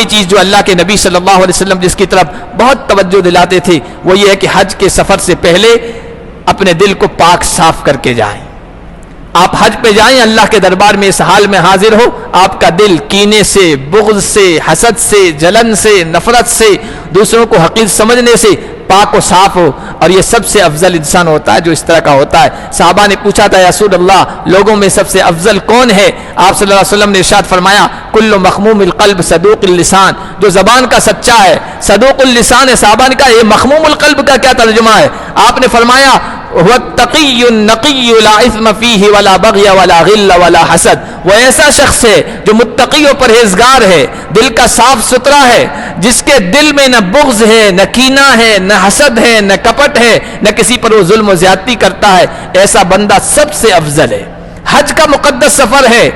چیز جو اللہ کے نبی صلی اللہ علیہ وسلم جس کی طرف بہت توجہ دلاتے تھے وہ یہ ہے کہ حج کے سفر سے پہلے اپنے دل کو پاک صاف کر کے جائیں. آپ حج پہ جائیں، اللہ کے دربار میں اس حال میں حاضر ہو آپ کا دل کینے سے، بغض سے، حسد سے، جلن سے، نفرت سے، دوسروں کو حقیر سمجھنے سے پاک و صاف ہو. اور یہ سب سے افضل انسان ہوتا ہے جو اس طرح کا ہوتا ہے. صحابہ نے پوچھا تھا یا رسول اللہ لوگوں میں سب سے افضل کون ہے؟ آپ صلی اللہ علیہ وسلم نے ارشاد فرمایا کل مخموم القلب صدوق اللسان، جو زبان کا سچا ہے صدوق اللسان ہے. صحابہ نے کہا یہ مخموم القلب کا کیا ترجمہ ہے؟ آپ نے فرمایا هو التقی النقی لا اثم فیہ ولا بغی ولا غل ولا حسد. وہ ایسا شخص ہے جو متقی و پرہیزگار ہے، دل کا صاف ستھرا ہے، جس کے دل میں نہ بغض ہے، نہ کینہ ہے، نہ حسد ہے، نہ کپٹ ہے، نہ کسی پر وہ ظلم و زیادتی کرتا ہے. ایسا بندہ سب سے افضل ہے. حج کا مقدس سفر ہے،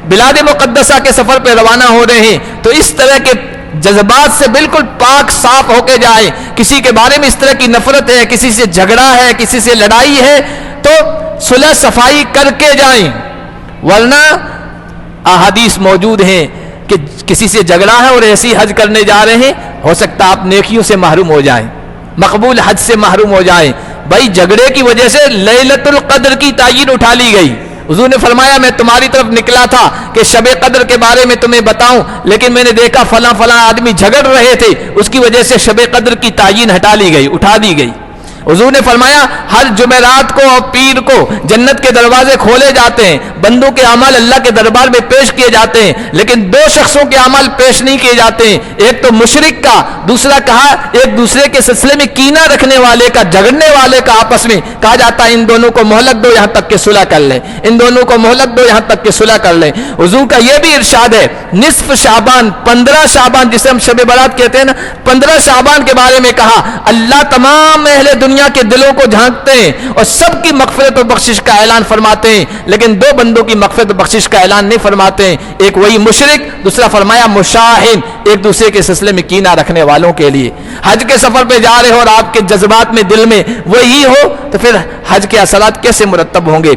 بلاد مقدسہ کے سفر پہ روانہ ہو رہے ہیں تو اس طرح کے جذبات سے بالکل پاک صاف ہو کے جائیں. کسی کے بارے میں اس طرح کی نفرت ہے، کسی سے جھگڑا ہے، کسی سے لڑائی ہے تو صلح صفائی کر کے جائیں، ورنہ احادیث موجود ہیں کہ کسی سے جھگڑا ہے اور ایسی حج کرنے جا رہے ہیں ہو سکتا آپ نیکیوں سے محروم ہو جائیں، مقبول حج سے محروم ہو جائیں. بھائی جھگڑے کی وجہ سے لیلۃ القدر کی تعین اٹھا لی گئی. حضور نے فرمایا میں تمہاری طرف نکلا تھا کہ شب قدر کے بارے میں تمہیں بتاؤں، لیکن میں نے دیکھا فلاں آدمی جھگڑ رہے تھے، اس کی وجہ سے شب قدر کی تعین ہٹا لی گئی، اٹھا دی گئی. حضور نے فرمایا ہر جمعرات کو اور پیر کو جنت کے دروازے کھولے جاتے ہیں، بندوں کے اعمال اللہ کے دربار میں پیش کیے جاتے ہیں، لیکن دو شخصوں کے اعمال پیش نہیں کیے جاتے ہیں. ایک تو مشرک کا، دوسرا کہا ایک دوسرے کے سلسلے میں کینہ رکھنے والے کا، جھگڑنے والے کا. آپس میں کہا جاتا ہے ان دونوں کو مہلت دو یہاں تک کہ صلح کر لیں، ان دونوں کو مہلت دو یہاں تک کہ صلح کر لیں. حضور کا یہ بھی ارشاد ہے نصف شعبان، 15 شعبان جسے ہم شب برات کہتے ہیں نا، 15 شعبان کے بارے میں کہا اللہ تمام اہل دنیا کے دلوں کو جھانکتے ہیں اور سب کی مغفرت و بخشش کا اعلان فرماتے ہیں، لیکن دو بندوں کی مغفرت و بخشش کا اعلان نہیں فرماتے ہیں. ایک وہی مشرک، دوسرا فرمایا مشاہن، ایک دوسرے کے سلسلے میں کینہ رکھنے والوں کے لیے. حج کے سفر پہ جا رہے ہو اور آپ کے جذبات میں دل میں وہی ہو تو پھر حج کے اثرات کیسے مرتب ہوں گے؟